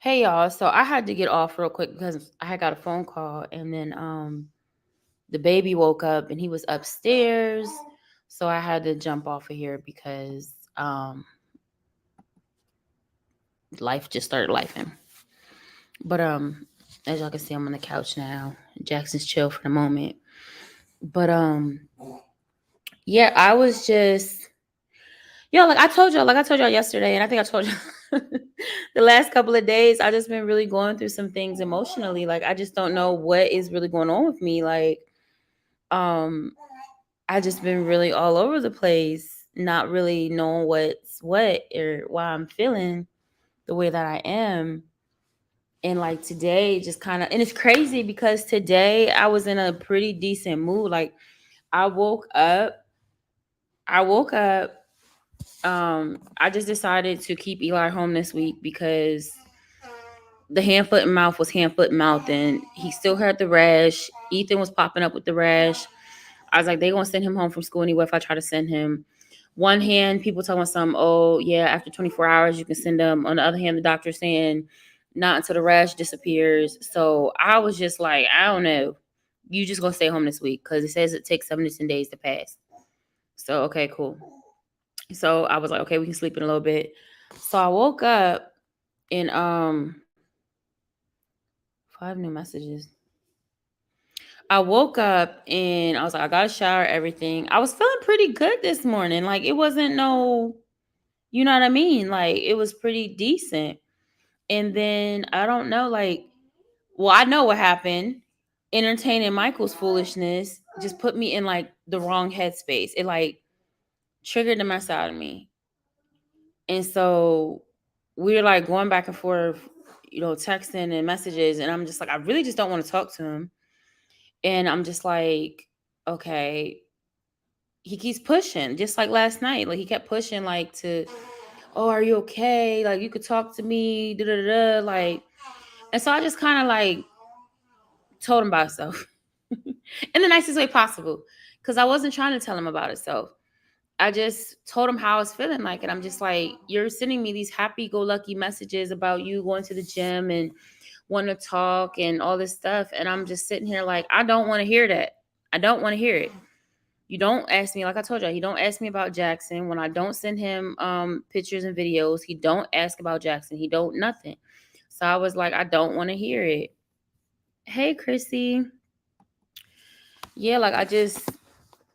Hey y'all, so I had to get off real quick because I had got a phone call and then the baby woke up and he was upstairs. So I had to jump off of here because life just started lifing. But as y'all can see, I'm on the couch now. Jackson's chill for the moment. But yeah, I was just like I told y'all yesterday, and I think I told you the last couple of days, I just been really going through some things emotionally. Like I just don't know what is really going on with me. Like, um, I just been really all over the place, not really knowing what's what or why I'm feeling the way that I am. And like today, just kind of, and it's crazy because today I was in a pretty decent mood. Like I woke up, I woke up I just decided to keep Eli home this week because the hand, foot, and mouth was hand, foot, and mouth, and he still had the rash. Ethan was popping up with the rash. I was like, they gonna send him home from school anyway if I try to send him. One hand, people telling some, oh yeah, after 24 hours you can send him. On the other hand, the doctor's saying not until the rash disappears. So I was just like, I don't know. You just gonna stay home this week because it says it takes 7 to 10 days to pass. So okay, cool. So I was like, okay, we can sleep in a little bit. So I woke up and 5 new messages. I woke up and I was like, I got a shower, everything. I was feeling pretty good this morning. Like it wasn't no, you know what I mean? Like it was pretty decent. And then I don't know, like, well, I know what happened. Entertaining Michael's foolishness just put me in like the wrong headspace. It like triggered the mess out of me. And so we were like going back and forth, texting and messages. And I'm just like, I really just don't want to talk to him. And I'm just like, okay. He keeps pushing, just like last night. Like he kept pushing, like to, oh, are you okay? Like you could talk to me, da da da. Like, and so I just kind of like told him about itself in the nicest way possible, because I wasn't trying to tell him about itself. I just told him how I was feeling like, and I'm just like, you're sending me these happy-go-lucky messages about you going to the gym and wanting to talk and all this stuff, and I'm just sitting here like, I don't want to hear that. I don't want to hear it. You don't ask me, like I told you, he don't ask me about Jackson. When I don't send him pictures and videos, he don't ask about Jackson. He don't nothing. So I was like, I don't want to hear it. Hey, Chrissy. Yeah, like I just,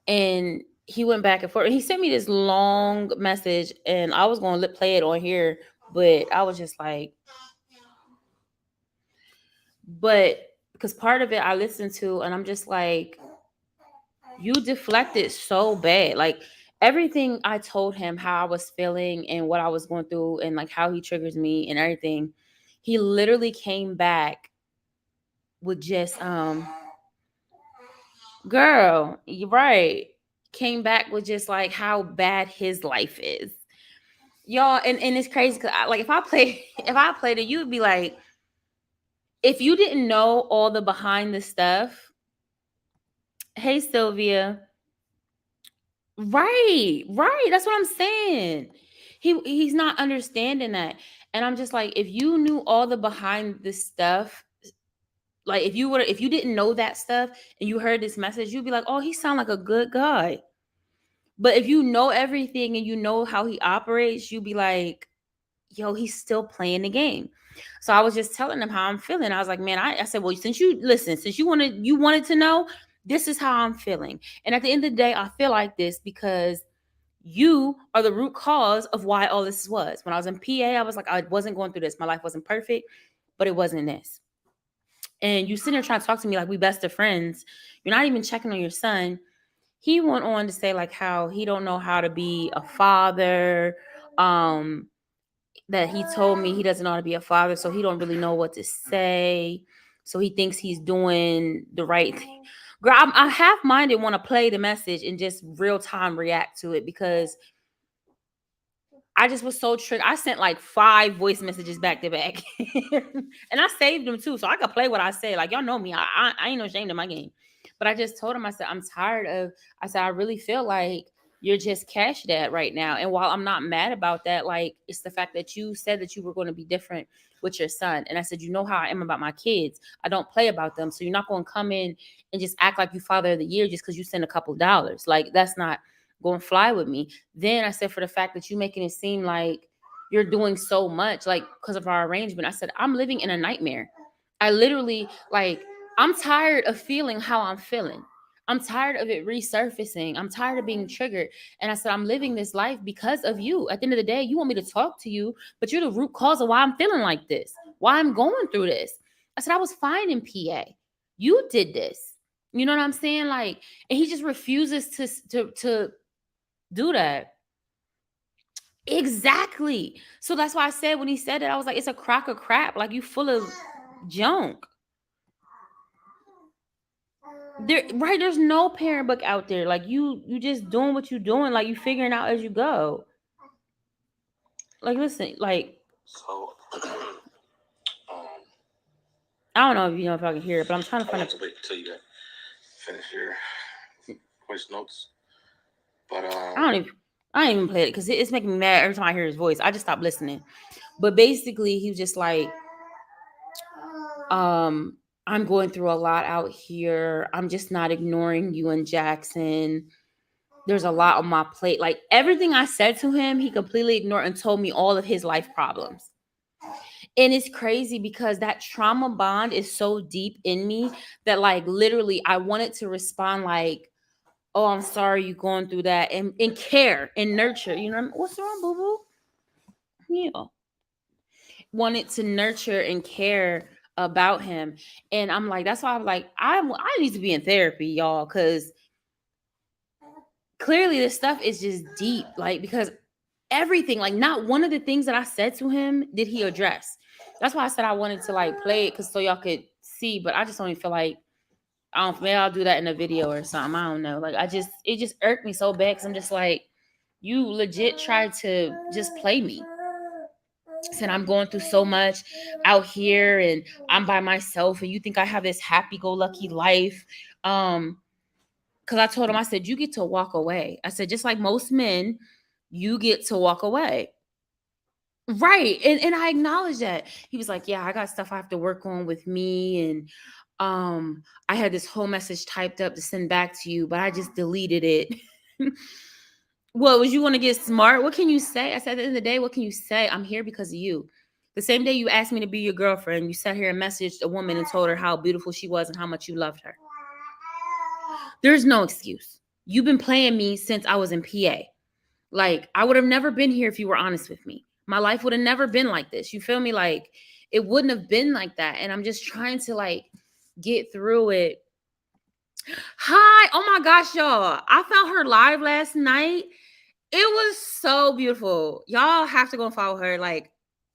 and he went back and forth. He sent me this long message, and I was going to play it on here, but I was just like, but because part of it I listened to, and I'm just like, you deflected so bad. Like everything I told him how I was feeling and what I was going through, and like how he triggers me and everything, he literally came back with just girl, you're right. Came back with just like how bad his life is. Y'all, and it's crazy because like if I play if I played it, you'd be like, if you didn't know all the behind the stuff. Hey Sylvia. Right. That's what I'm saying. He's not understanding that. And I'm just like, if you knew all the behind the stuff, like if you didn't know that stuff and you heard this message, you'd be like, oh, he sound like a good guy. But if you know everything and you know how he operates, you'd be like, yo, he's still playing the game. So I was just telling him how I'm feeling. I was like, man, I said, well, since you wanted to know, this is how I'm feeling. And at the end of the day, I feel like this because you are the root cause of why all this was. When I was in PA, I was like, I wasn't going through this. My life wasn't perfect, but it wasn't this. And you sitting there trying to talk to me like we best of friends. You're not even checking on your son. He went on to say like how he don't know how to be a father. That he told me he doesn't know how to be a father, so he don't really know what to say. So he thinks he's doing the right thing. Girl, I half minded want to play the message and just real time react to it because I just was so triggered. I sent like 5 voice messages back to back, and I saved them too, so I could play what I say. Like y'all know me, I ain't no ashamed of my game. But I just told him, I said I'm tired of. I said I really feel like you're just cash dad right now. And while I'm not mad about that, like, it's the fact that you said that you were going to be different with your son. And I said, you know how I am about my kids. I don't play about them. So you're not going to come in and just act like you father of the year just because you send a couple dollars. Like, that's not going to fly with me. Then I said, for the fact that you making it seem like you're doing so much, like, because of our arrangement, I said, I'm living in a nightmare. I literally, like, I'm tired of feeling how I'm feeling. I'm tired of it resurfacing. I'm tired of being triggered. And I said, I'm living this life because of you. At the end of the day, you want me to talk to you, but you're the root cause of why I'm feeling like this, why I'm going through this. I said, I was fine in PA. You did this. You know what I'm saying? Like, and he just refuses to do that. Exactly. So that's why I said, when he said it, I was like, it's a crock of crap. Like, you full of junk. There's no parent book out there. Like, you just doing what you doing. Like, you figuring out as you go. Like, listen, like, So, I don't know if you know if I can hear it, but I'm trying to I find want to wait until you finish your voice notes. But I ain't even play it because it's making me mad every time I hear his voice. I just stopped listening. But basically, he was just like, I'm going through a lot out here. I'm just not ignoring you and Jackson. There's a lot on my plate. Like, everything I said to him, he completely ignored and told me all of his life problems. And it's crazy because that trauma bond is so deep in me that, like, literally I wanted to respond like, oh, I'm sorry you going through that, and care and nurture. You know, what's wrong, boo boo? Yeah. Wanted to nurture and care about him. And I'm like, that's why I'm like, I need to be in therapy, y'all, because clearly this stuff is just deep. Like, because everything, like, not one of the things that I said to him did he address. That's why I said I wanted to, like, play it because so y'all could see, but I just don't even feel like, I don't, maybe I'll do that in a video or something. I don't know. Like, it just irked me so bad because I'm just like, you legit tried to just play me. Said I'm going through so much out here and I'm by myself and you think I have this happy-go-lucky life. Because I told him, I said, you get to walk away. I said, just like most men, you get to walk away. Right. And I acknowledge that. He was like, yeah, I got stuff I have to work on with me. And I had this whole message typed up to send back to you, but I just deleted it. What was you want to get smart? What can you say? I said, at the end of the day, what can you say? I'm here because of you. The same day you asked me to be your girlfriend, you sat here and messaged a woman and told her how beautiful she was and how much you loved her. There's no excuse. You've been playing me since I was in PA. Like, I would have never been here if you were honest with me. My life would have never been like this. You feel me? Like, it wouldn't have been like that. And I'm just trying to, like, get through it. Hi. Oh my gosh, y'all. I found her live last night. It was so beautiful. Y'all have to go and follow her. Like,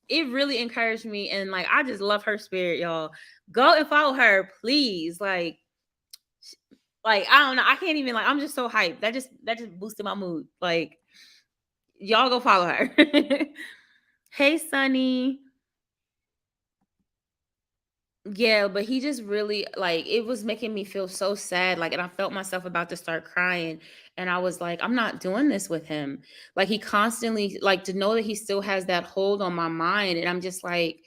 it really encouraged me. And, like, I just love her spirit, y'all. Go and follow her, please. Like, I don't know. I can't even, like, I'm just so hyped. That just boosted my mood. Like, y'all go follow her. Hey, Sunny. Yeah, but he just really, like, it was making me feel so sad. Like, and I felt myself about to start crying. And I was like, I'm not doing this with him. Like, he constantly, like, to know that he still has that hold on my mind. And I'm just like,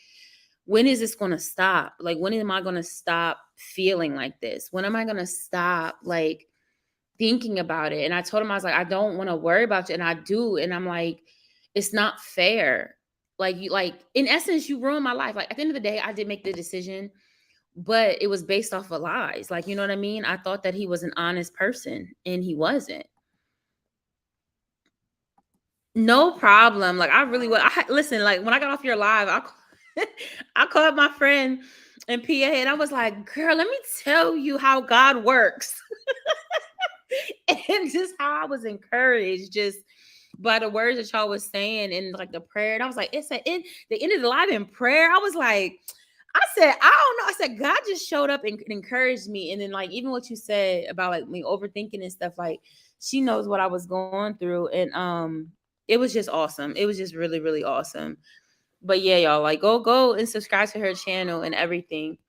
when is this going to stop? Like, when am I going to stop feeling like this? When am I going to stop, like, thinking about it? And I told him, I was like, I don't want to worry about you. And I do. And I'm like, it's not fair. Like, you, like, in essence, you ruined my life. Like, at the end of the day, I did make the decision, but it was based off of lies. Like, you know what I mean? I thought that he was an honest person and he wasn't. No problem. Like, I really was. Listen, like, when I got off your live, I called my friend in PA and I was like, girl, let me tell you how God works. And just how I was encouraged just by the words that y'all was saying and, like, the prayer. And I was like, it's the end of the live in prayer. I was like, I said, I don't know. I said, God just showed up and encouraged me. And then, like, even what you said about, like, me overthinking and stuff, like, she knows what I was going through. And it was just awesome. It was just really, really awesome. But yeah, y'all, like, go and subscribe to her channel and everything.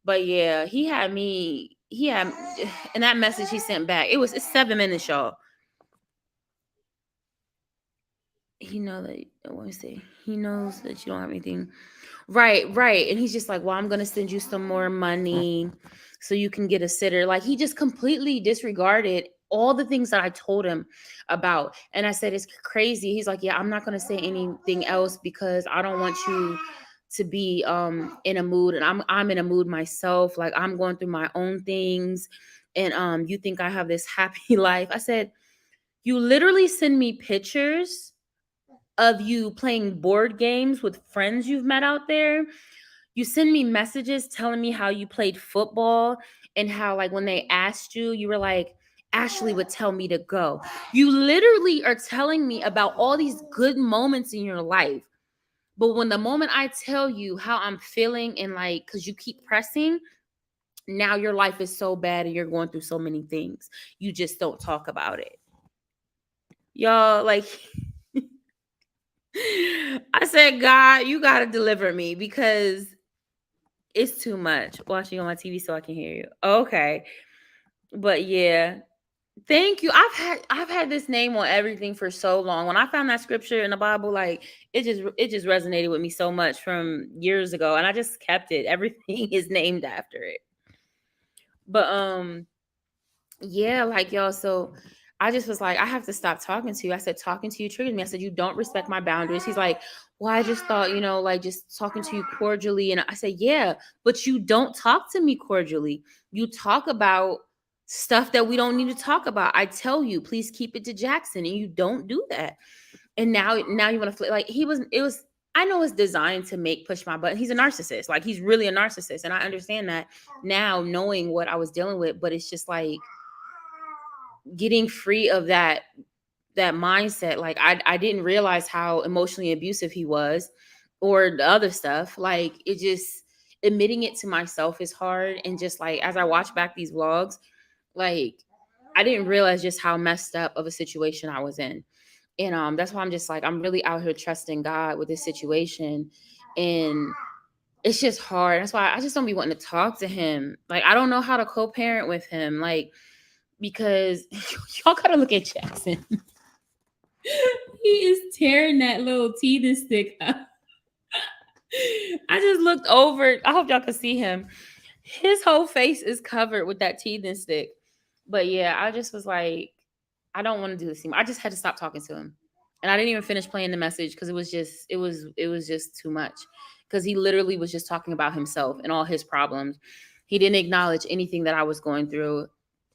But yeah, he had and that message he sent back, it's 7 minutes, y'all. he know that, let me see, he knows that you don't have anything. Right. And he's just like, well, I'm gonna send you some more money so you can get a sitter. Like, he just completely disregarded all the things that I told him about. And I said, it's crazy. He's like, yeah, I'm not gonna say anything else because I don't want you to be in a mood, and I'm in a mood myself. Like, I'm going through my own things, and you think I have this happy life. I said, you literally send me pictures of you playing board games with friends you've met out there. You send me messages telling me how you played football and how, like, when they asked you, you were like, Ashley would tell me to go. You literally are telling me about all these good moments in your life. But when the moment I tell you how I'm feeling, and like, because you keep pressing, now your life is so bad and you're going through so many things. You just don't talk about it. Y'all, like, I said, God, you got to deliver me because it's too much watching on my TV so I can hear you. Okay. But yeah, thank you. I've had this name on everything for so long. When I found that scripture in the Bible, like, it just resonated with me so much from years ago, and I just kept it. Everything is named after it. But yeah, like, y'all, so I just was like, I have to stop talking to you. I said, talking to you triggers me. I said, you don't respect my boundaries. He's like, well, I just thought, like, just talking to you cordially. And I said, yeah, but you don't talk to me cordially. You talk about stuff that we don't need to talk about. I tell you, please keep it to Jackson, and you don't do that. And now you want to flip. Like, I know it's designed to push my button. He's a narcissist. Like, he's really a narcissist. And I understand that now, knowing what I was dealing with, but it's just like, getting free of that mindset. Like, I didn't realize how emotionally abusive he was, or the other stuff. Like, it just, admitting it to myself is hard. And just like, as I watch back these vlogs, like, I didn't realize just how messed up of a situation I was in. And that's why I'm just like, I'm really out here trusting God with this situation. And it's just hard. That's why I just don't be wanting to talk to him. Like, I don't know how to co-parent with him. Like, because y'all gotta look at Jackson. He is tearing that little teething stick up. I just looked over. I hope y'all can see him. His whole face is covered with that teething stick. But yeah, I just was like, I don't want to do this anymore. I just had to stop talking to him. And I didn't even finish playing the message because it was just too much. Because he literally was just talking about himself and all his problems. He didn't acknowledge anything that I was going through.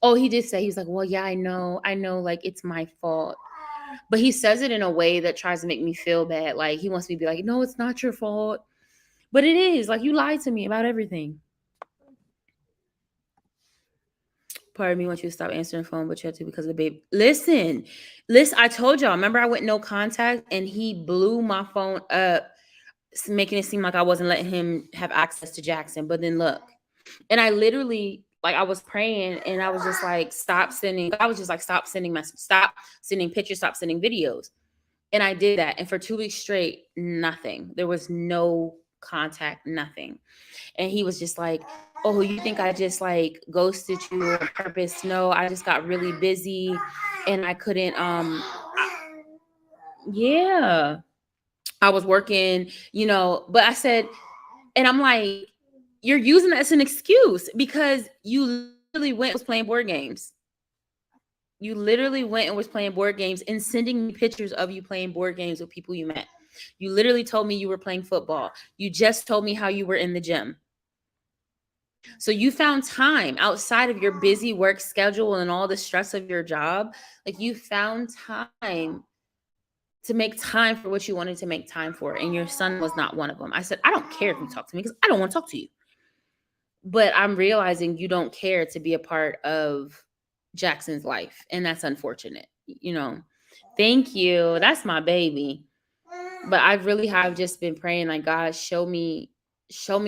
Oh, he did say, he was like, well, yeah, I know, like, it's my fault. But he says it in a way that tries to make me feel bad. Like, he wants me to be like, no, it's not your fault. But it is. Like, you lied to me about everything. Part of me wants you to stop answering the phone, but you have to because of the baby. Listen, I told y'all. Remember, I went no contact, and he blew my phone up, making it seem like I wasn't letting him have access to Jackson. But then look, and I literally, like, I was praying, and I was just like, stop sending. I was just like, stop sending messages, stop sending pictures, stop sending videos. And I did that, and for 2 weeks straight, nothing. There was no contact, nothing. And he was just like, oh, you think I just like ghosted you on purpose? No, I just got really busy and I couldn't yeah, I was working, but I said, and I'm like, you're using that as an excuse because you literally went and was playing board games. You literally went and was playing board games and sending me pictures of you playing board games with people you met. You literally told me you were playing football. You just told me how you were in the gym. So you found time outside of your busy work schedule and all the stress of your job. Like, you found time to make time for what you wanted to make time for. And your son was not one of them. I said, I don't care if you talk to me because I don't want to talk to you. But I'm realizing you don't care to be a part of Jackson's life. And that's unfortunate. Thank you. That's my baby. But I really have just been praying, like, God, show me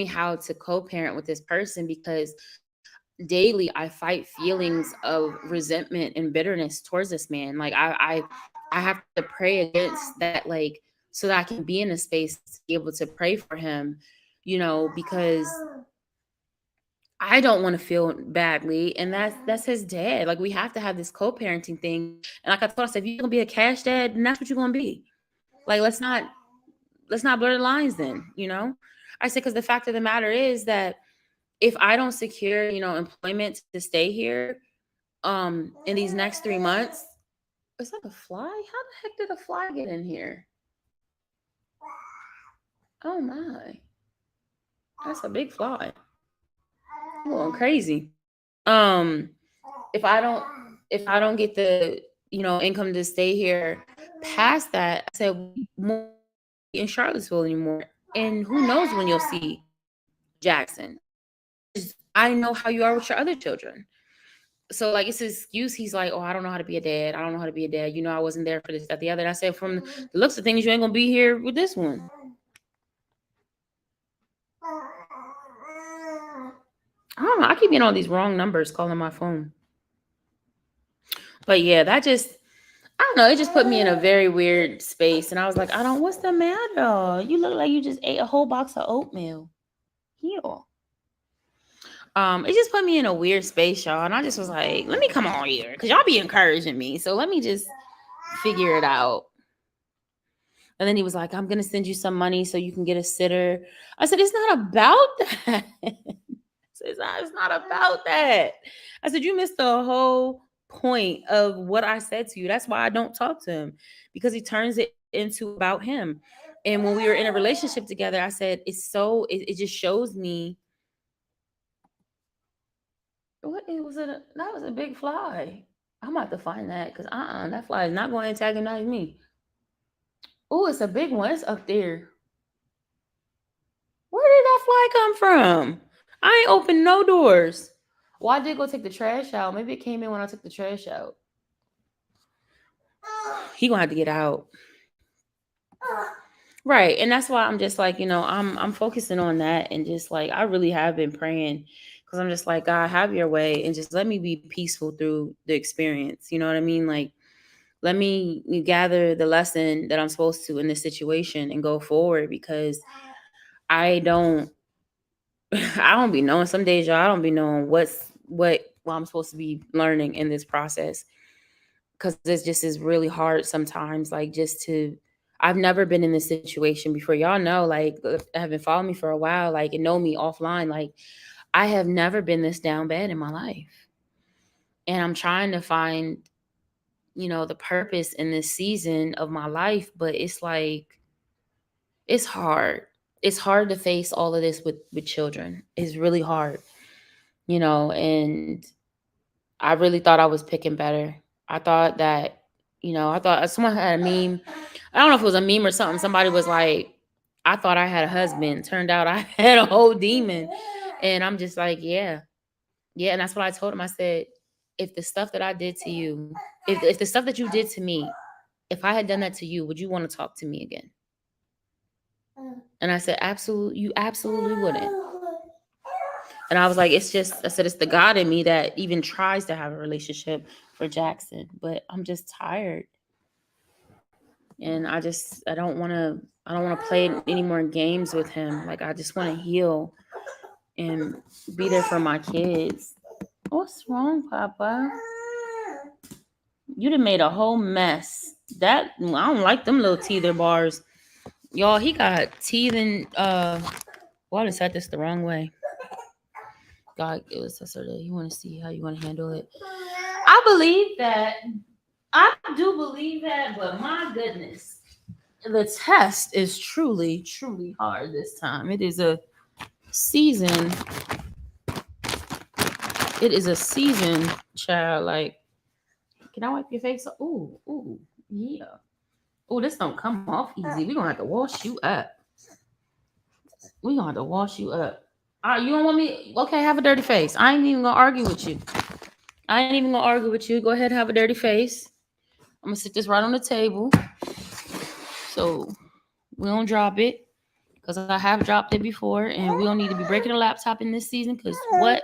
how to co-parent with this person, because daily I fight feelings of resentment and bitterness towards this man. Like, I have to pray against that, like, so that I can be in a space to be able to pray for him, because I don't want to feel badly. And that's his dad. Like, we have to have this co-parenting thing. And like I told us, if you're gonna be a cash dad, then that's what you're gonna be. Like, let's not blur the lines then, I said, because the fact of the matter is that if I don't secure, employment to stay here, in these next 3 months, it's like a fly. How the heck did a fly get in here? Oh my, that's a big fly. I'm going crazy. Um, if I don't, if I don't get the, income to stay here past that, I said we won't be in Charlottesville anymore. And who knows when you'll see Jackson. I know how you are with your other children. So like it's his excuse. He's like, oh, I don't know how to be a dad. I don't know how to be a dad. I wasn't there for this, that, the other. And I said, from the looks of things, you ain't gonna be here with this one. I don't know. I keep getting all these wrong numbers calling my phone. But yeah, that just, I don't know. It just put me in a very weird space. And I was like, what's the matter? You look like you just ate a whole box of oatmeal. Heal. It just put me in a weird space, y'all. And I just was like, let me come on here. Because y'all be encouraging me. So let me just figure it out. And then he was like, I'm going to send you some money so you can get a sitter. I said, it's not about that. It's not about that. I said, you missed the whole point of what I said to you. That's why I don't talk to him, because he turns it into about him. And when we were in a relationship together, I said, it just shows me. What it was that was a big fly. I'm about to find that, because that fly is not going to antagonize me. Oh, it's a big one. It's up there. Where did that fly come from? I ain't opened no doors. Well, I did go take the trash out. Maybe it came in when I took the trash out. He gonna have to get out. Right. And that's why I'm just like, I'm focusing on that, and just like I really have been praying, because I'm just like, God, have your way and just let me be peaceful through the experience. You know what I mean? Like, let me gather the lesson that I'm supposed to in this situation and go forward, because I don't I don't be knowing some days, y'all. I don't be knowing what I'm supposed to be learning in this process, because this just is really hard sometimes. Like, I've never been in this situation before. Y'all know, like, have been following me for a while, like, and know me offline. Like, I have never been this down bad in my life, and I'm trying to find, the purpose in this season of my life. But it's like, it's hard. It's hard to face all of this with children. It's really hard, and I really thought I was picking better. I thought that, I thought someone had a meme. I don't know if it was a meme or something. Somebody was like, I thought I had a husband. Turned out I had a whole demon. And I'm just like, yeah. Yeah. And that's what I told him. I said, if the stuff that I did to you, if the stuff that you did to me, if I had done that to you, would you want to talk to me again? And I said, absolutely, you absolutely wouldn't. And I was like, I said, it's the God in me that even tries to have a relationship for Jackson, but I'm just tired. And I don't want to play any more games with him. Like, I just want to heal and be there for my kids. What's wrong, Papa? You done made a whole mess. I don't like them little teether bars. Y'all, he got teething, well, I said this the wrong way. God, it was so that you want to see how you want to handle it. I believe that. I do believe that, but my goodness, the test is truly, truly hard this time. It is a season. It is a season, child. Like, can I wipe your face? Ooh, yeah. Oh, this don't come off easy. We're gonna have to wash you up. We're gonna have to wash you up. You don't want me? Okay, have a dirty face. I ain't even gonna argue with you. I ain't even gonna argue with you. Go ahead, have a dirty face. I'm gonna sit this right on the table, so we don't drop it, because I have dropped it before, and we don't need to be breaking a laptop in this season. Because what?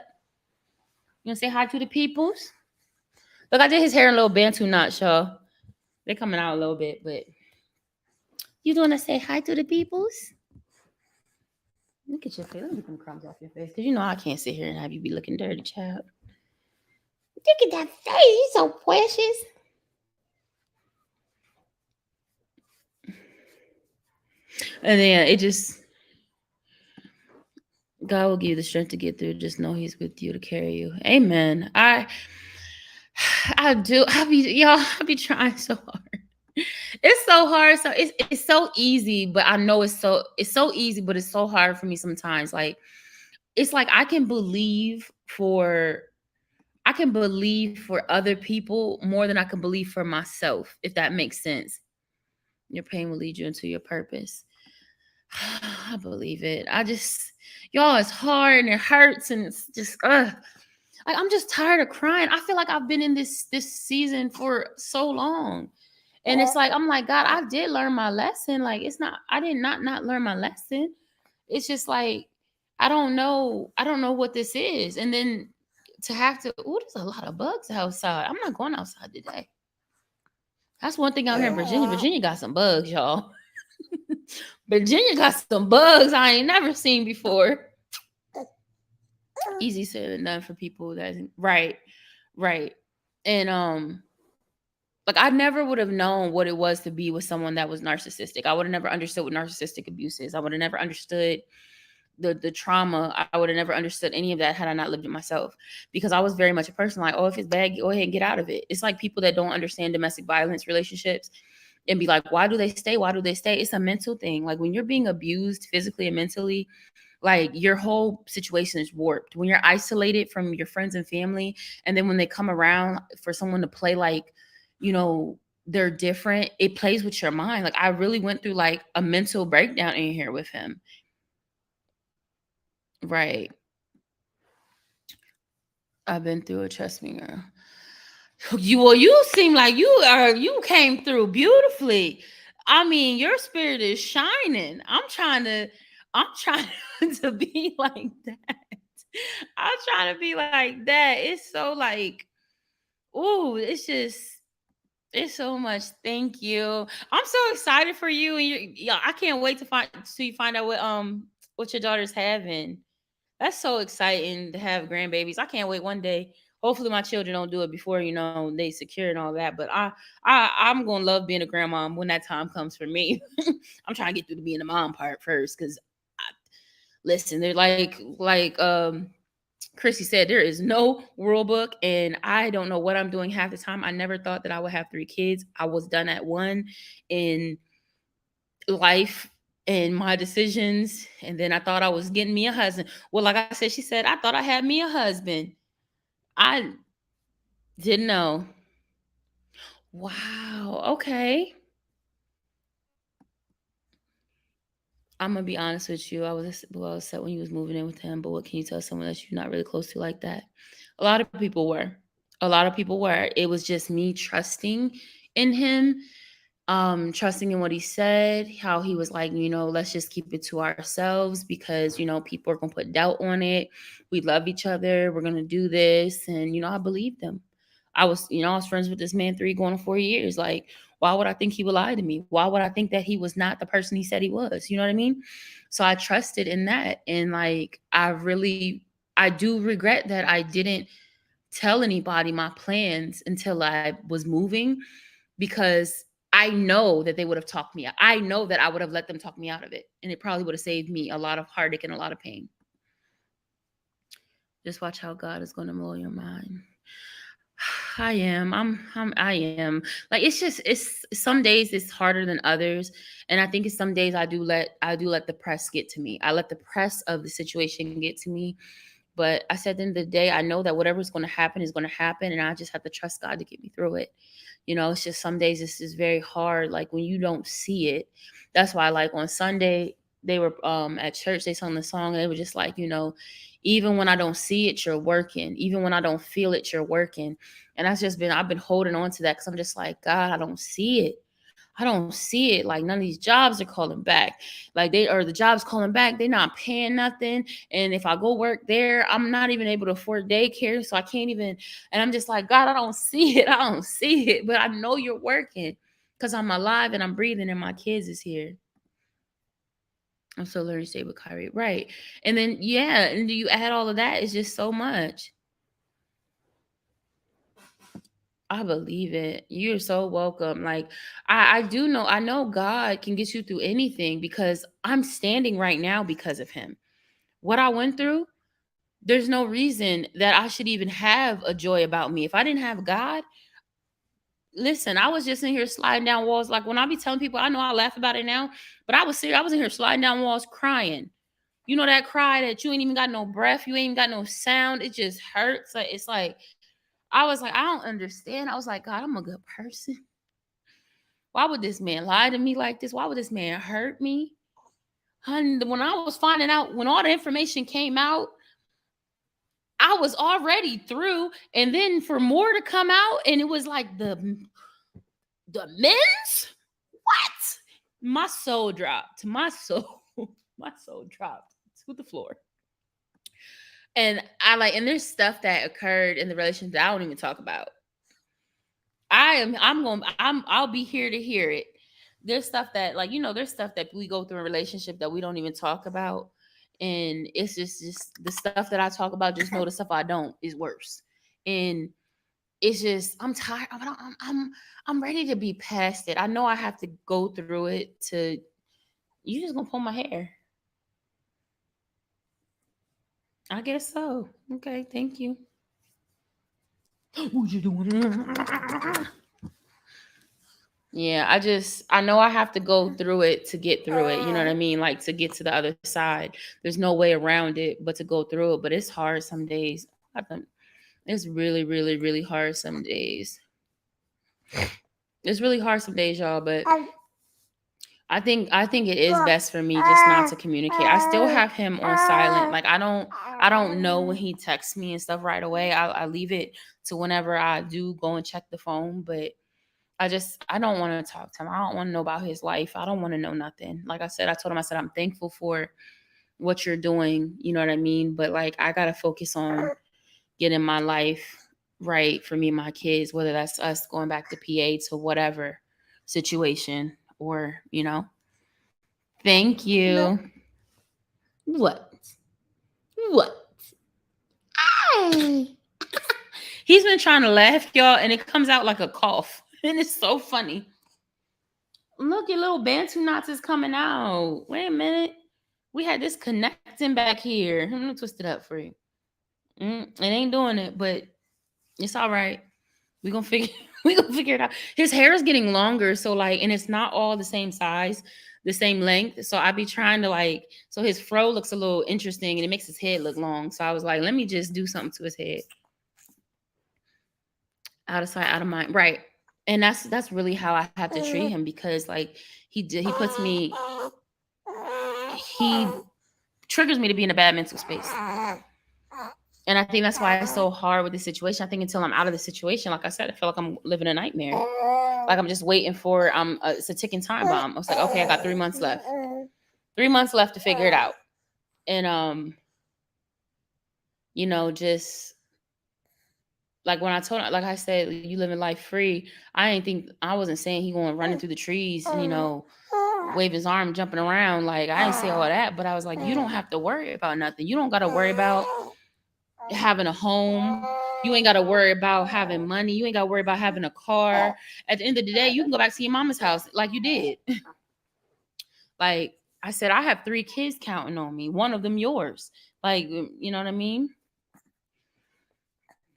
You gonna say hi to the peoples? Look, I did his hair in a little bantu knot, y'all. They're coming out a little bit, but you want to say hi to the peoples? Look at your face. Let me get them crumbs off your face, because I can't sit here and have you be looking dirty, child. Look at that face. You're so precious. And then it just, God will give you the strength to get through. Just know He's with you to carry you. Amen. I do. I be trying so hard. It's so hard. So it's so easy, but I know it's so easy, but it's so hard for me sometimes. Like it's like I can believe for other people more than I can believe for myself, if that makes sense. Your pain will lead you into your purpose. I believe it. Y'all, it's hard and it hurts and it's just, like I'm just tired of crying. I feel like I've been in this season for so long, and it's like I'm like, God, I did learn my lesson. Like it's not, I did not learn my lesson. It's just like I don't know what this is, and then to have to, oh, there's a lot of bugs outside. I'm not going outside today. That's one thing out here in Virginia. Virginia got some bugs, y'all. Virginia got some bugs I ain't never seen before. Easy said and done for people that right, right. And like I never would have known what it was to be with someone that was narcissistic. I would have never understood what narcissistic abuse is. I would have never understood the trauma. I would have never understood any of that had I not lived it myself. Because I was very much a person like, oh, if it's bad, go ahead and get out of it. It's like people that don't understand domestic violence relationships and be like, why do they stay? Why do they stay? It's a mental thing. Like when you're being abused physically and mentally, like your whole situation is warped. When you're isolated from your friends and family, and then when they come around for someone to play like, you know, they're different, it plays with your mind. Like I really went through like a mental breakdown in here with him. Right. I've been through it, trust me, girl. You seem like you came through beautifully. I mean, your spirit is shining. I'm trying to be like that. I'm trying to be like that. It's so like, ooh, it's so much. Thank you. I'm so excited for you, and yeah, I can't wait to so you find out what your daughter's having. That's so exciting to have grandbabies. I can't wait one day. Hopefully my children don't do it before, they secure and all that. But I'm gonna love being a grandmom when that time comes for me. I'm trying to get through to being the mom part first, because listen, they're like Chrissy said, there is no rule book, and I don't know what I'm doing half the time. I never thought that I would have 3 kids. I was done at one in life and my decisions, and then I thought I was getting me a husband. Well, like I said, she said I thought I had me a husband. I didn't know. Wow. Okay. I'm gonna be honest with you. I was well upset when you was moving in with him, but what can you tell someone that you're not really close to like that? A lot of people were. A lot of people were. It was just me trusting in him, trusting in what he said, how he was like, let's just keep it to ourselves, because people are gonna put doubt on it. We love each other, we're gonna do this. And I believed them. I was friends with this man 3 going on 4 years. Like, why would I think he would lie to me? Why would I think that he was not the person he said he was? You know what I mean? So I trusted in that. And like I do regret that I didn't tell anybody my plans until I was moving, because I know that they would have talked me out. I know that I would have let them talk me out of it. And it probably would have saved me a lot of heartache and a lot of pain. Just watch how God is going to blow your mind. I am. I am. Like it's some days it's harder than others. And I think it's some days I do let the press get to me. I let the press of the situation get to me. But I said at the end of the day, I know that whatever's going to happen is going to happen. And I just have to trust God to get me through it. It's just some days this is very hard. Like when you don't see it. That's why, like on Sunday, they were at church, they sung the song, and they were just like, even when I don't see it, you're working. Even when I don't feel it, you're working. And I've been holding on to that, because I'm just like, God, I don't see it. I don't see it. Like none of these jobs are calling back. Like the jobs calling back, they're not paying nothing. And if I go work there, I'm not even able to afford daycare. So I can't even, and I'm just like, God, I don't see it. I don't see it. But I know you're working, because I'm alive and I'm breathing and my kids is here. I'm still learning to stay with Kyrie. Right. And then yeah, and you add all of that, it's just so much. I believe it. You're so welcome. Like I do know, I know God can get you through anything because I'm standing right now because of him. What I went through, there's no reason that I should even have a joy about me. If I didn't have God, listen, I was just in here sliding down walls. Like when I be telling people, I know I laugh about it now, but I was serious. I was in here sliding down walls crying. You know that cry that you ain't even got no breath, you ain't even got no sound. It just hurts. Like it's like I was like, I don't understand. I was like, God, I'm a good person. Why would this man lie to me like this? Why would this man hurt me? Honey, when I was finding out, when all the information came out, I was already through. And then for more to come out, and it was like the men's? What? My soul dropped. My soul, my soul dropped to the floor. And and there's stuff that occurred in the relationship that I don't even talk about. I'll be here to hear it. There's stuff that like, there's stuff that we go through in a relationship that we don't even talk about. And it's just the stuff that I talk about, just know the stuff I don't is worse. And it's just I'm tired. I'm ready to be past it. I know I have to go through it to you just gonna pull my hair. I guess so. Okay, thank you. What you doing? Yeah, I know I have to go through it to get through it. You know what I mean? Like to get to the other side. There's no way around it but to go through it. But it's hard some days. It's really, really, really hard some days. It's really hard some days, y'all. But I think it is best for me just not to communicate. I still have him on silent. Like I don't know when he texts me and stuff right away. I leave it to whenever I do go and check the phone. But I don't want to talk to him. I don't want to know about his life. I don't want to know nothing. Like I said, I told him, I said, I'm thankful for what you're doing. You know what I mean? But like, I got to focus on getting my life right for me and my kids, whether that's us going back to PA to whatever situation or. Thank you. What? What? Ay. He's been trying to laugh, y'all, and it comes out like a cough. And it's so funny. Look, your little Bantu knots is coming out. Wait a minute. We had this connecting back here. I'm gonna twist it up for you. It ain't doing it, but it's all right. We gonna figure we gonna figure it out. His hair is getting longer, so like, and it's not all the same size, the same length. So I be trying to so his fro looks a little interesting, and it makes his head look long. So I was like, let me just do something to his head. Out of sight, out of mind, right? And that's really how I have to treat him because like he puts me he triggers me to be in a bad mental space. And I think that's why it's so hard with the situation. I think until I'm out of the situation, like I said, I feel like I'm living a nightmare. Like I'm just waiting for it's a ticking time bomb. I was like, okay, I got 3 months left. 3 months left to figure it out. And just like when I told him, like I said, you living life free. I wasn't saying he going running through the trees, wave his arm, jumping around. Like I didn't say all that, but I was like, you don't have to worry about nothing. You don't got to worry about having a home. You ain't got to worry about having money. You ain't got to worry about having a car. At the end of the day, you can go back to your mama's house like you did. Like I said, I have 3 kids counting on me. One of them yours. Like, you know what I mean?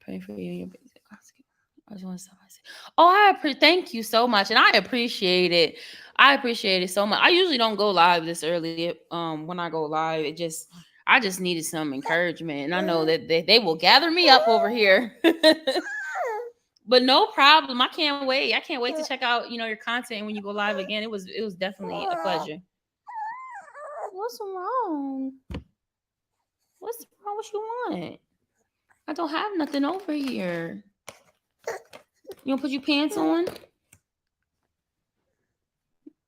Pray for you. Your basic. I just want to say, oh, thank you so much, and I appreciate it. I appreciate it so much. I usually don't go live this early. When I go live, I just needed some encouragement, and I know that they will gather me up over here. But no problem. I can't wait. I can't wait to check out your content when you go live again. It was definitely a pleasure. What's wrong? What's wrong? What you want? I don't have nothing over here. You gonna put your pants on?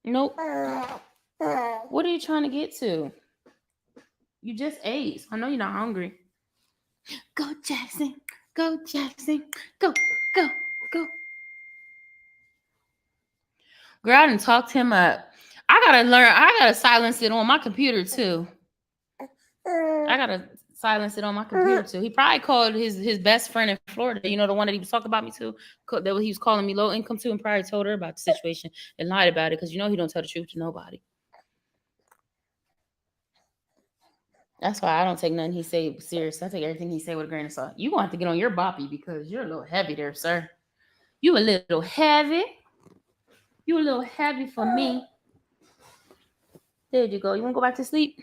Nope. What are you trying to get to? You just ate. So I know you're not hungry. Go, Jackson. Go, Jackson. Go, go, go. Girl, I done talked him up. I gotta silence it on my computer too. I gotta silence it on my computer too. He probably called his best friend in Florida. You know, the one that he was talking about me to, that he was calling me low income to, and probably told her about the situation and lied about it because you know he don't tell the truth to nobody. That's why I don't take nothing he say serious. I take everything he say with a grain of salt. You gonna have to get on your boppy because you're a little heavy there, sir. You a little heavy. You a little heavy for me. There you go. You wanna go back to sleep?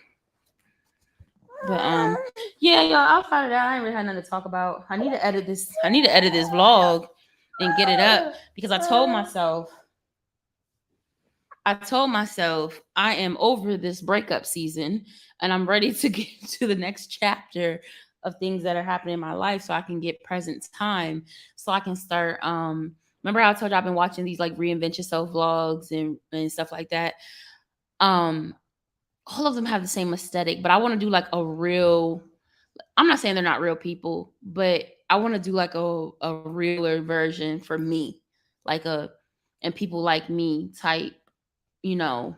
But yeah, y'all. Outside of that, I ain't really had nothing to talk about. I need to edit this. I need to edit this vlog and get it up because I told myself I am over this breakup season and I'm ready to get to the next chapter of things that are happening in my life so I can get present time so I can start remember how I told you I've been watching these like reinvent yourself vlogs and stuff like that. Um all of them have the same aesthetic, but I want to do like a real, I'm not saying they're not real people, but I want to do like a realer version for me. Like a and people like me type, you know,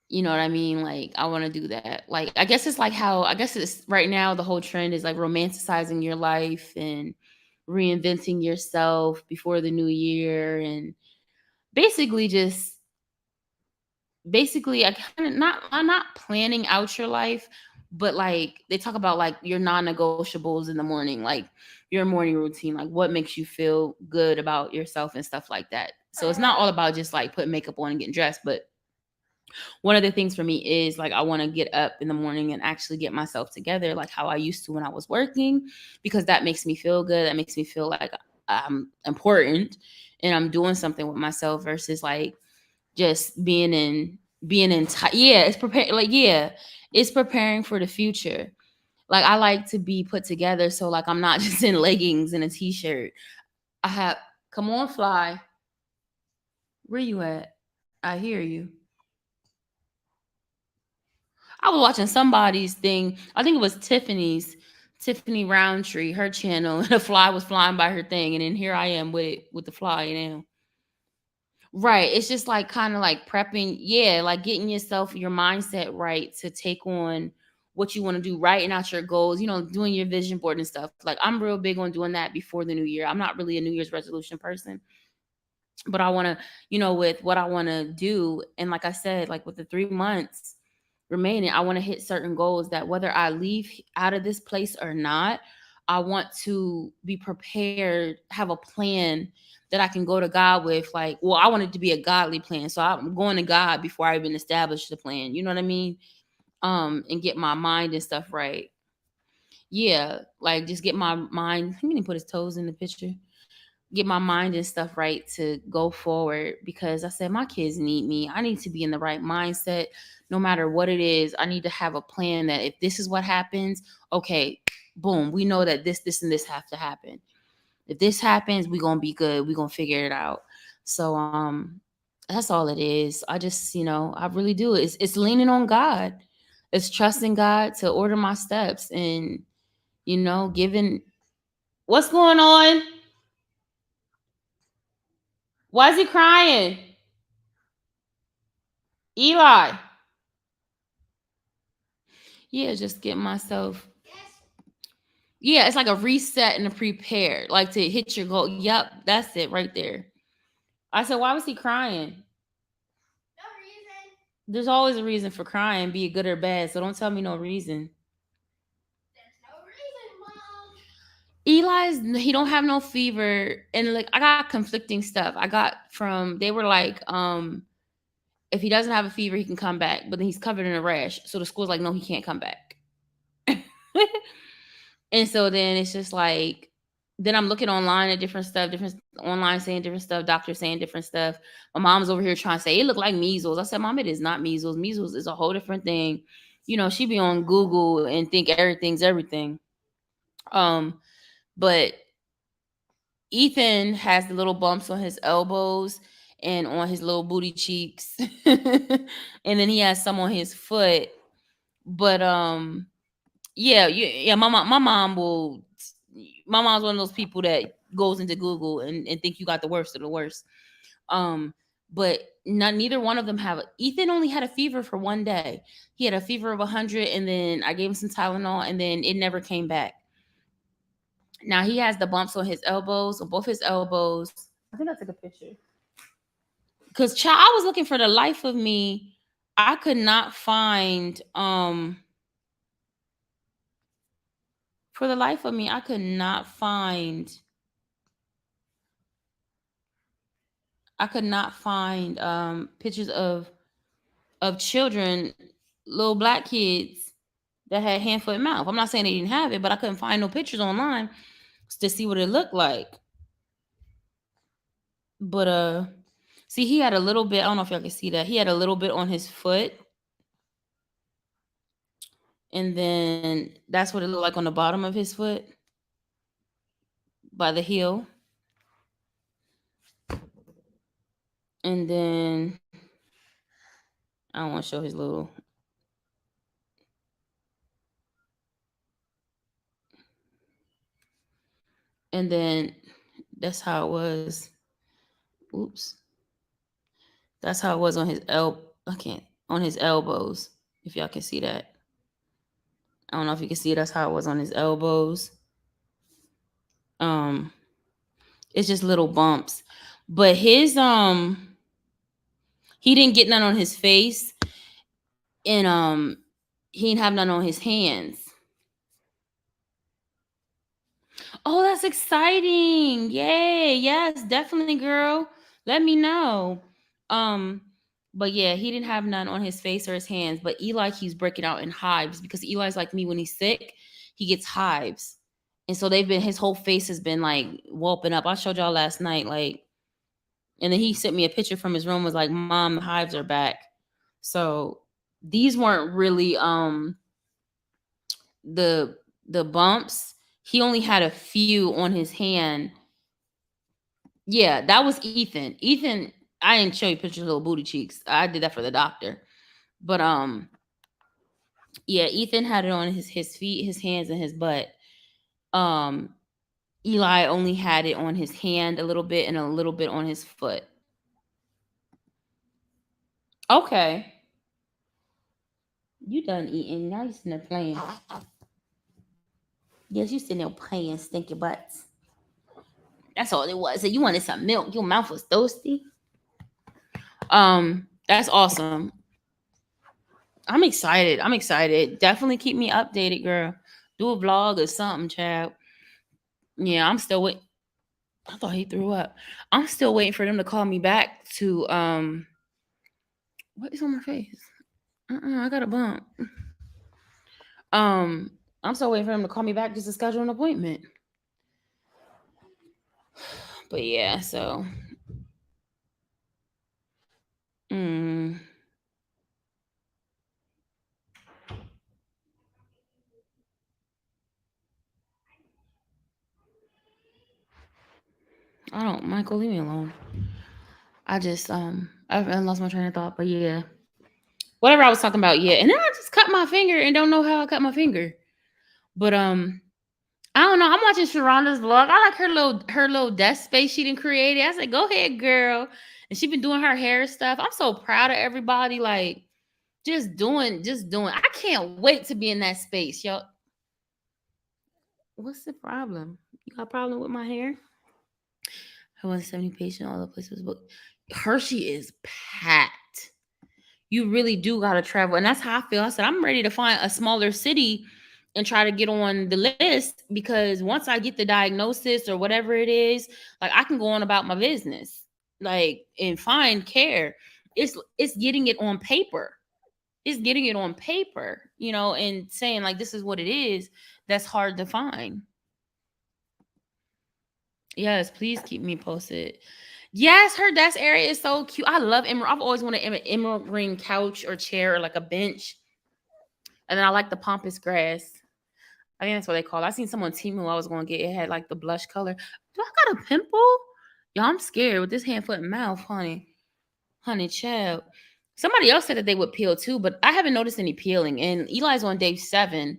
you know what I mean? Like I want to do that. Like I guess it's like how I guess it's right now the whole trend is like romanticizing your life and reinventing yourself before the new year and basically just basically I kind of not I'm not planning out your life, but like they talk about like your non-negotiables in the morning, like your morning routine, like what makes you feel good about yourself and stuff like that. So it's not all about just like putting makeup on and getting dressed, but one of the things for me is like I want to get up in the morning and actually get myself together like how I used to when I was working because that makes me feel good. That makes me feel like I'm important and I'm doing something with myself versus like just yeah, it's preparing like yeah, it's preparing for the future. Like I like to be put together so like I'm not just in leggings and a t-shirt. I have come on fly. Where you at? I hear you. I was watching somebody's thing. I think it was Tiffany Roundtree, her channel, and a fly was flying by her thing, and then here I am with it with the fly now. Right. It's just like kind of like prepping, yeah, like getting yourself your mindset right to take on what you want to do, writing out your goals, doing your vision board and stuff. Like I'm real big on doing that before the new year. I'm not really a New Year's resolution person, but I want to, with what I want to do. And like I said, like with the 3 months remaining, I want to hit certain goals that whether I leave out of this place or not, I want to be prepared, have a plan that I can go to God with. Like, well, I want it to be a godly plan. So I'm going to God before I even establish the plan. You know what I mean? And get my mind and stuff right. Yeah, like just get my mind. He didn't put his toes in the picture, get my mind and stuff right to go forward because I said my kids need me. I need to be in the right mindset no matter what it is. I need to have a plan that if this is what happens, okay, boom, we know that this and this have to happen. If this happens, we're going to be good. We're going to figure it out. So that's all it is. I just, I really do. It's leaning on God. It's trusting God to order my steps and giving what's going on? Why is he crying? Eli. Yeah, just get myself. Yeah, it's like a reset and a prepare, like to hit your goal. Yep, that's it right there. I said, why was he crying? No reason. There's always a reason for crying, be it good or bad. So don't tell me no reason. There's no reason, Mom. He don't have no fever, and like I got conflicting stuff. I got from they were like, if he doesn't have a fever, he can come back, but then he's covered in a rash. So the school's like, no, he can't come back. And so then it's just like, then I'm looking online at different stuff, different online saying different stuff, doctors saying different stuff. My mom's over here trying to say it looked like measles. I said, Mom, it is not measles. Measles is a whole different thing. She be on Google and think everything's everything. But Ethan has the little bumps on his elbows and on his little booty cheeks. And then he has some on his foot. But yeah, my mom's one of those people that goes into Google and think you got the worst of the worst. But neither one of them have. Ethan only had a fever for one day. He had a fever of 100, and then I gave him some Tylenol, and then it never came back. Now he has the bumps on his elbows, on both his elbows. I think I took a picture. Because child, I was looking for the life of me. I could not find for the life of me, I could not find pictures of children, little black kids that had hand, foot, and mouth. I'm not saying they didn't have it, but I couldn't find no pictures online to see what it looked like. But see, he had a little bit. I don't know if y'all can see that. He had a little bit on his foot, and then that's what it looked like on the bottom of his foot by the heel. And then I don't want to show his little. And then that's how it was. Oops. That's how it was on his on his elbows. If y'all can see that. I don't know if you can see it. That's how it was on his elbows. Um, it's just little bumps. But his he didn't get none on his face, and he didn't have none on his hands. Oh, that's exciting. Yay. Yes, definitely, girl. Let me know. Um, but yeah, he didn't have none on his face or his hands. But Eli keeps breaking out in hives because Eli's like me. When he's sick, he gets hives. And so his whole face has been like whooping up. I showed y'all last night, like, and then he sent me a picture from his room, was like, Mom, the hives are back. So these weren't really the bumps. He only had a few on his hand. Yeah, that was Ethan. Ethan, I didn't show you pictures of little booty cheeks. I did that for the doctor. But yeah, Ethan had it on his feet, his hands, and his butt. Um Eli only had it on his hand a little bit and a little bit on his foot. Okay. You done eating. Now you sitting there playing. Yes, you sitting there playing, stinky butts. That's all it was. So you wanted some milk. Your mouth was thirsty. That's awesome. I'm excited. I'm excited. Definitely keep me updated, girl. Do a vlog or something, child. Yeah, I'm still waiting. I thought he threw up. I'm still waiting for them to call me back to what is on my face? I got a bump. I'm still waiting for them to call me back just to schedule an appointment. But yeah, so mm, I don't, Michael, leave me alone. I just I lost my train of thought, but yeah. Whatever I was talking about, yeah. And then I just cut my finger and don't know how I cut my finger. But I don't know. I'm watching Sharonda's vlog. I like her little desk space she didn't create it. I said, go ahead, girl. And she been doing her hair stuff. I'm so proud of everybody. Like just doing. I can't wait to be in that space, yo. What's the problem? You got a problem with my hair? I was 70 patient, all the places booked. Hershey is packed. You really do gotta travel. And that's how I feel. I said, I'm ready to find a smaller city and try to get on the list, because once I get the diagnosis or whatever it is, like I can go on about my business, like, and find care. It's getting it on paper. It's getting it on paper, and saying like this is what it is. That's hard to find. Yes, please keep me posted. Yes, her desk area is so cute. I love emerald. I've always wanted an emerald green couch or chair or like a bench. And then I like the pampas grass. I think that's what they call it. I seen someone Temu I was going to get. It had like the blush color. Do I got a pimple? Y'all, I'm scared with this hand, foot, and mouth, honey. Honey, child. Somebody else said that they would peel too, but I haven't noticed any peeling. And Eli's on day 7,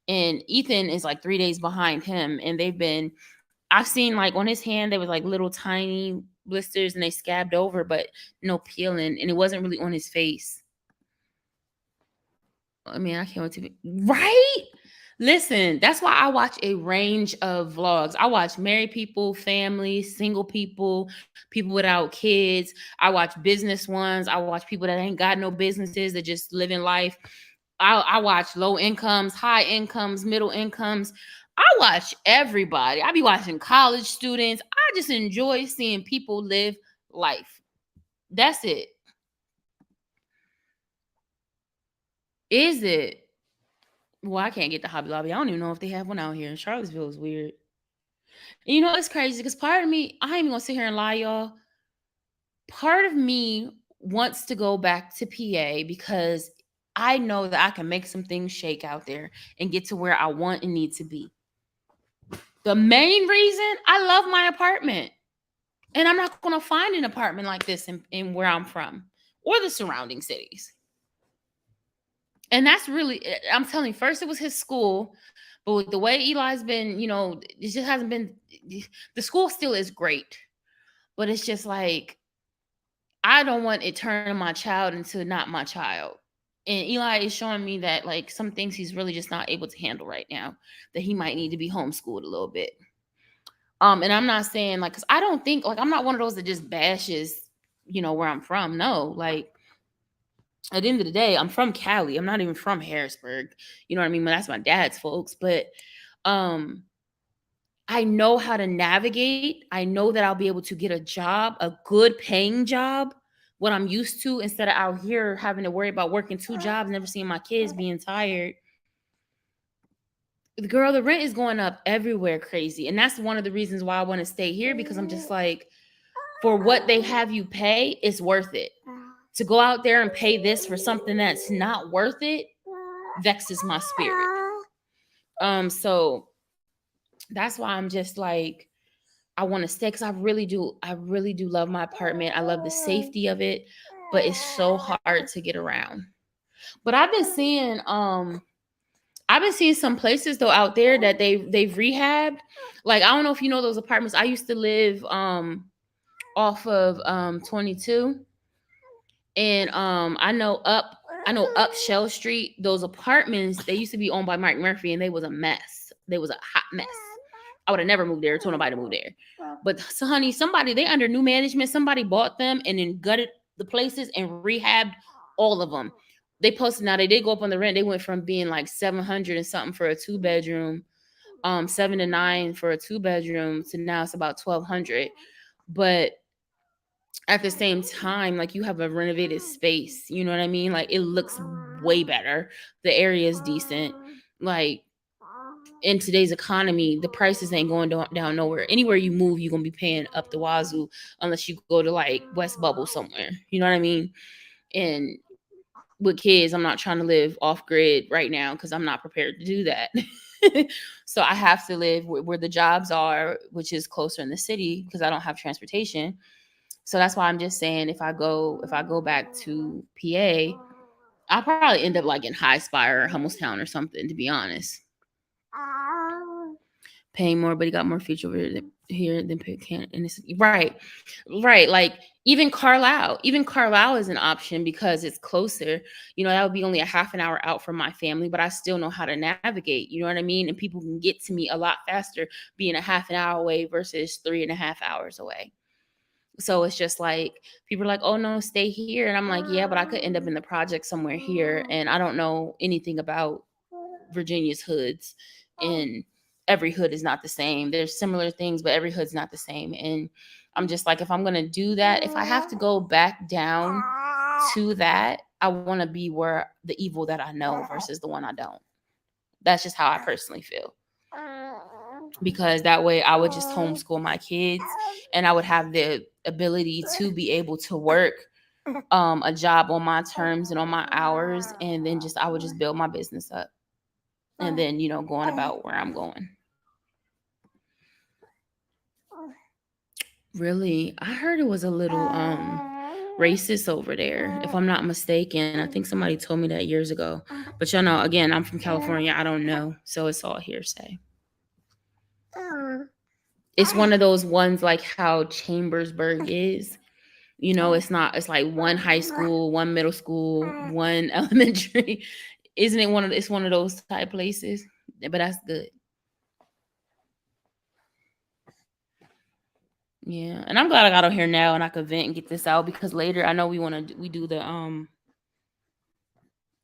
and Ethan is like 3 days behind him. And I've seen like on his hand, there was like little tiny blisters and they scabbed over, but no peeling, and it wasn't really on his face. I mean, I can't wait to be right. Listen, that's why I watch a range of vlogs. I watch married people, families, single people without kids. I watch business ones. I watch people that ain't got no businesses that just living life. I watch low incomes, high incomes, middle incomes. I watch everybody. I be watching college students. I just enjoy seeing people live life. That's it. Is it? Well, I can't get the Hobby Lobby. I don't even know if they have one out here. Charlottesville is weird. And it's crazy because part of me, I ain't even gonna sit here and lie, y'all. Part of me wants to go back to PA because I know that I can make some things shake out there and get to where I want and need to be. The main reason, I love my apartment. And I'm not gonna find an apartment like this in where I'm from or the surrounding cities. And that's really, I'm telling you, first it was his school, but with the way Eli's been, it just hasn't been, the school still is great, but it's just like, I don't want it turning my child into not my child. And Eli is showing me that like some things he's really just not able to handle right now, that he might need to be homeschooled a little bit. And I'm not saying like, cause I don't think like, I'm not one of those that just bashes, where I'm from. No, like, at the end of the day, I'm from Cali. I'm not even from Harrisburg. You know what I mean? But that's my dad's folks. But I know how to navigate. I know that I'll be able to get a job, a good paying job, what I'm used to, instead of out here having to worry about working 2 jobs, never seeing my kids, being tired. The rent is going up everywhere crazy. And that's one of the reasons why I want to stay here, because I'm just like, for what they have you pay, it's worth it. To go out there and pay this for something that's not worth it vexes my spirit. So that's why I'm just like, I want to stay, because I really do love my apartment. I love the safety of it, but it's so hard to get around. But I've been seeing some places though out there that they've rehabbed. Like, I don't know if you know those apartments. I used to live off of 22. And I know up Shell Street, those apartments, they used to be owned by Mike Murphy, and they was a mess. They was a hot mess. I would have never moved there, told nobody to move there. But so, honey, they under new management, somebody bought them and then gutted the places and rehabbed all of them. They posted, now they did go up on the rent. They went from being like 700 and something for a 2-bedroom, 7 to 9 for a 2-bedroom, to now it's about 1,200. But at the same time, like, you have a renovated space, you know what I mean? Like, it looks way better. The area is decent. Like, in today's economy, the prices ain't going down nowhere. Anywhere you move, you're gonna be paying up the wazoo, unless you go to like West Bubble somewhere. You know what I mean? And with kids, I'm not trying to live off grid right now, because I'm not prepared to do that. So I have to live where the jobs are, which is closer in the city, because I don't have transportation. So that's why I'm just saying, if I go back to PA, I'll probably end up like in High Spire or Hummelstown or something, to be honest. Paying more, but he got more feature here than Pitcairn. And it's right. Like, even Carlisle is an option because it's closer. That would be only a half an hour out from my family, but I still know how to navigate. You know what I mean? And people can get to me a lot faster being a half an hour away versus 3.5 hours away. So it's just like, people are like, oh no, stay here. And I'm like, yeah, but I could end up in the project somewhere here. And I don't know anything about Virginia's hoods. And every hood is not the same. There's similar things, but every hood's not the same. And I'm just like, if I'm going to do that, if I have to go back down to that, I want to be where the evil that I know versus the one I don't. That's just how I personally feel. Because that way I would just homeschool my kids, and I would have the ability to be able to work a job on my terms and on my hours, and then I would just build my business up, and then going about where I'm going. Really, I heard it was a little racist over there, if I'm not mistaken. I think somebody told me that years ago, but again, I'm from California, I don't know, so it's all hearsay. It's one of those ones like how Chambersburg is. You know, it's not. It's like one high school, one middle school, one elementary. Isn't it one of? It's one of those type places. But that's good. Yeah, and I'm glad I got on here now and I could vent and get this out because later I know we want to we do the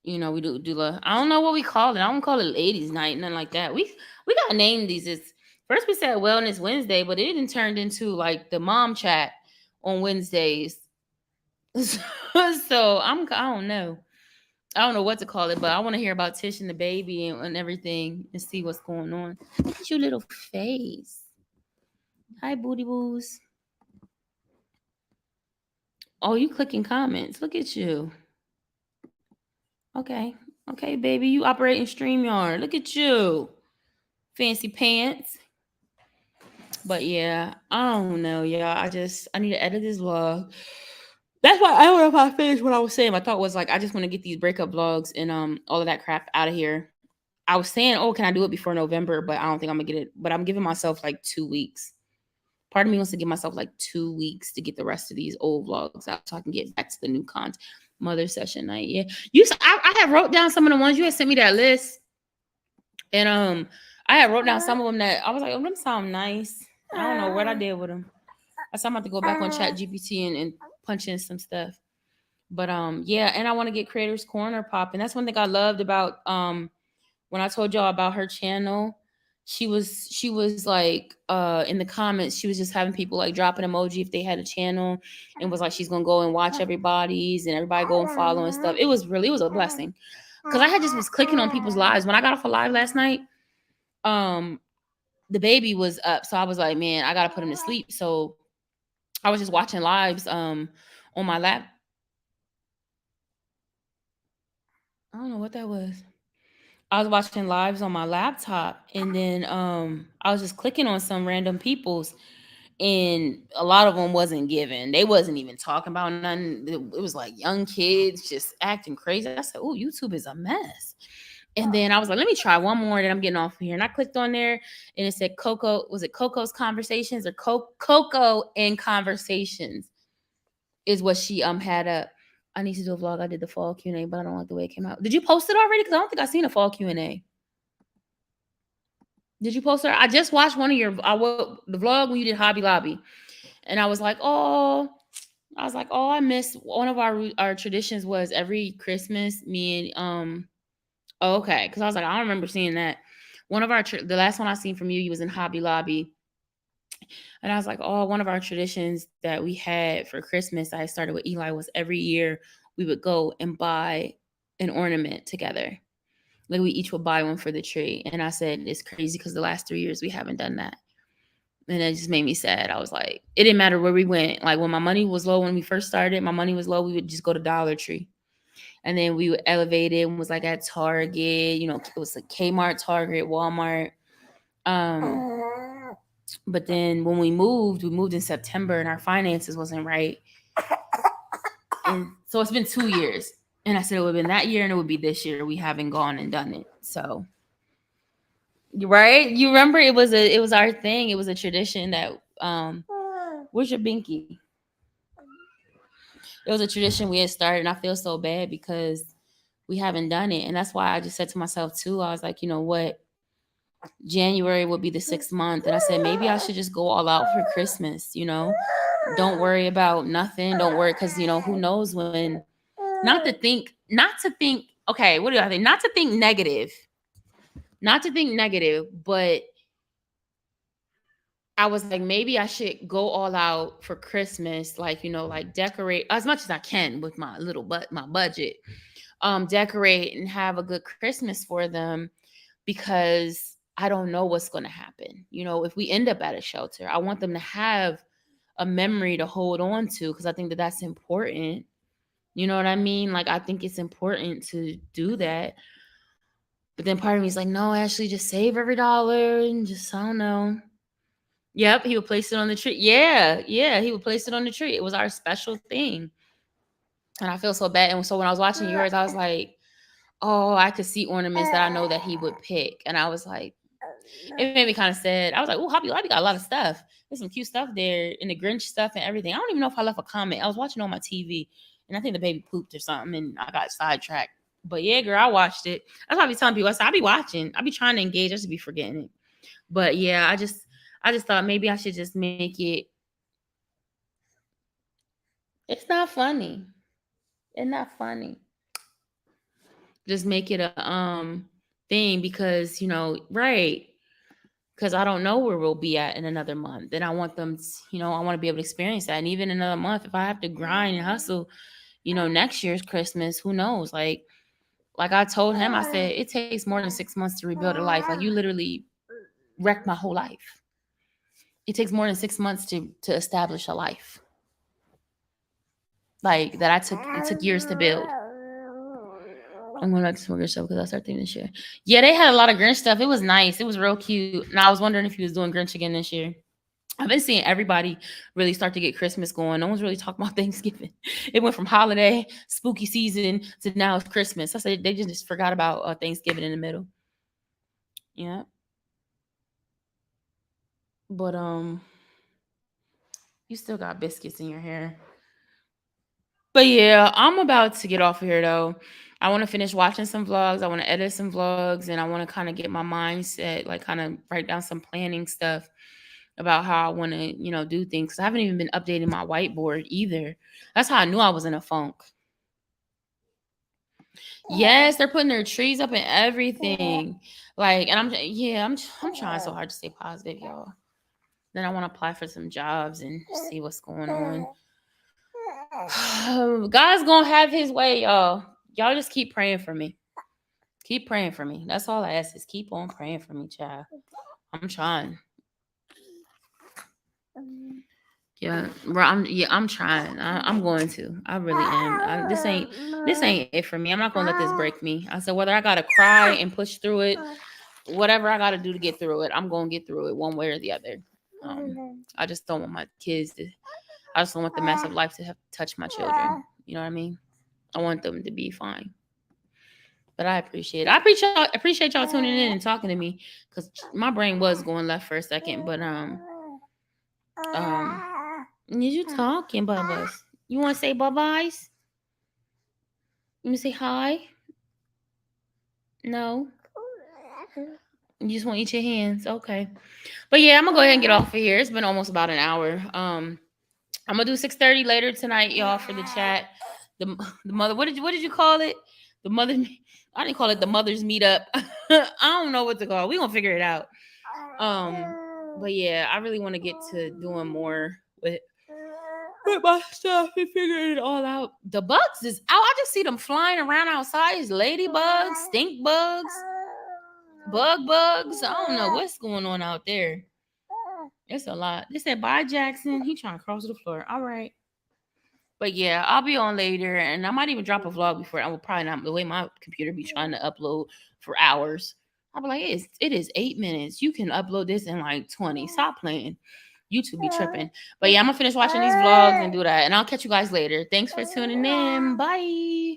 we do the I don't know what we call it. I don't call it ladies night, nothing like that. We got to name these. It's first we said Wellness Wednesday, but it didn't turned into like the mom chat on Wednesdays. So I don't know. I don't know what to call it, but I want to hear about Tish and the baby and everything and see what's going on. Look at your little face. Hi, booty boos. Oh, you clicking comments. Look at you. Okay. Okay, baby. You operating StreamYard. Look at you. Fancy pants. But yeah, I don't know, y'all. I need to edit this vlog. That's why I don't know if I finished what I was saying. My thought was like I just want to get these breakup vlogs and all of that crap out of here. I was saying, oh, can I do it before November? But I don't think I'm gonna get it. But I'm giving myself like 2 weeks. Part of me wants to give myself like 2 weeks to get the rest of these old vlogs out so I can get back to the new content. Mother session night, yeah. I had wrote down some of the ones you had sent me that list, and I had wrote down some of them that I was like, oh, them sound nice. I don't know what I did with them. I said I'm about to go back on Chat GPT and punch in some stuff. But yeah, and I want to get Creators Corner popping. That's one thing I loved about when I told y'all about her channel. She was like in the comments, she was just having people like drop an emoji if they had a channel and was like she's gonna go and watch everybody's and everybody go and follow and stuff. It was a blessing. Cause I had just was clicking on people's lives. When I got off a live last night, um, the baby was up. So I was like, man, I gotta put him to sleep. So I was just watching lives on my lap. I don't know what that was. I was watching lives on my laptop and then I was just clicking on some random people's and a lot of them wasn't given. They wasn't even talking about nothing. It was like young kids just acting crazy. I said, "Oh, YouTube is a mess." And then I was like, "Let me try one more." Then I'm getting off of here, and I clicked on there, and it said Coco. Was it Coco's Conversations or Coco and Conversations? Is what she had up. I need to do a vlog. I did the fall Q&A, but I don't like the way it came out. Did you post it already? Because I don't think I seen a fall Q&A. Did you post it? I just watched one of your the vlog when you did Hobby Lobby, and I was like, oh, I miss one of our traditions was every Christmas me and oh, okay, because I was like, I don't remember seeing that. One of the last one I seen from you, you was in Hobby Lobby, and I was like, oh, one of our traditions that we had for Christmas, I started with Eli, was every year we would go and buy an ornament together. Like we each would buy one for the tree. And I said, it's crazy because the last 3 years we haven't done that. And it just made me sad. I was like, it didn't matter where we went. Like when my money was low, when we first started, my money was low, we would just go to Dollar Tree. And then we would elevate it and was like at Target, it was like Kmart, Target, Walmart. But then when we moved in September and our finances wasn't right. And so it's been 2 years. And I said it would have been that year and it would be this year. We haven't gone and done it. So right? You remember it was our thing. It was a tradition that where's your binky? It was a tradition we had started, and I feel so bad because we haven't done it. And that's why I just said to myself too, I was like, you know what? January would be the 6th month. And I said, maybe I should just go all out for Christmas, Don't worry about nothing. Don't worry, because who knows when not to think, okay, what do I think? Not to think negative. Not to think negative, but I was like, maybe I should go all out for Christmas, like, like decorate as much as I can with my my budget. Decorate and have a good Christmas for them because I don't know what's going to happen. If we end up at a shelter, I want them to have a memory to hold on to because I think that that's important. You know what I mean? Like, I think it's important to do that. But then part of me is like, no, actually just save every dollar and just, I don't know. Yep, he would place it on the tree. Yeah, he would place it on the tree. It was our special thing. And I feel so bad. And so when I was watching yours, I was like, oh, I could see ornaments that I know that he would pick. And I was like, It made me kind of sad. I was like, oh, Hobby Lobby got a lot of stuff. There's some cute stuff there and the Grinch stuff and everything. I don't even know if I left a comment. I was watching on my TV and I think the baby pooped or something and I got sidetracked. But yeah, girl, I watched it. That's why I be telling people. I said, I be watching. I be trying to engage. I just be forgetting it. But yeah, I just thought maybe I should just make it. It's not funny. It's not funny. Just make it a thing because right, because I don't know where we'll be at in another month. And I want them, I want to be able to experience that. And even another month, if I have to grind and hustle, next year's Christmas, who knows? Like I told him, I said, it takes more than 6 months to rebuild a life. Like you literally wrecked my whole life. It takes more than 6 months to establish a life. Like that it took years to build. I'm going back to some Grinch stuff because I started thinking this year. Yeah, they had a lot of Grinch stuff. It was nice. It was real cute. And I was wondering if he was doing Grinch again this year. I've been seeing everybody really start to get Christmas going. No one's really talking about Thanksgiving. It went from holiday, spooky season to now it's Christmas. I said they just forgot about Thanksgiving in the middle. Yeah. But you still got biscuits in your hair. But yeah, I'm about to get off of here though. I want to finish watching some vlogs. I want to edit some vlogs and I want to kind of get my mindset, like kind of write down some planning stuff about how I want to, do things. 'Cause I haven't even been updating my whiteboard either. That's how I knew I was in a funk. Yes, they're putting their trees up and everything. Like, and I'm trying so hard to stay positive, y'all. Then I want to apply for some jobs and see what's going on. God's gonna have his way, y'all. Y'all just keep praying for me. Keep praying for me. That's all I ask is keep on praying for me, child. I'm trying. Yeah, bro. I'm trying. I'm going to. I really am. This ain't it for me. I'm not gonna let this break me. I said whether I gotta cry and push through it, whatever I gotta do to get through it, I'm gonna get through it one way or the other. I just don't want my kids to. I just don't want the mess of life to have touch my children. You know what I mean? I want them to be fine. But I appreciate it. I appreciate y'all tuning in and talking to me because my brain was going left for a second. But is you talking, Bubba's? You want to say bye-byes? You want to say hi? No? You just want to eat your hands? Okay. But yeah, I'm going to go ahead and get off of here. It's been almost about an hour. I'm going to do 6:30 later tonight, y'all, for the chat. The mother, what did you call it? The mother, I didn't call it the mother's meetup. I don't know what to call it. We're going to figure it out. But yeah, I really want to get to doing more with my stuff and figuring it all out. The bugs is out. I just see them flying around outside. It's ladybugs, stink bugs, bugs. I don't know what's going on out there. It's a lot. They said bye, Jackson. He trying to cross the floor. All right. But yeah, I'll be on later, and I might even drop a vlog before. I will probably not. The way my computer be trying to upload for hours, I'll be like, it is 8 minutes. You can upload this in like 20. Stop playing. YouTube be tripping. But yeah, I'm gonna finish watching these vlogs and do that, and I'll catch you guys later. Thanks for tuning in. Bye.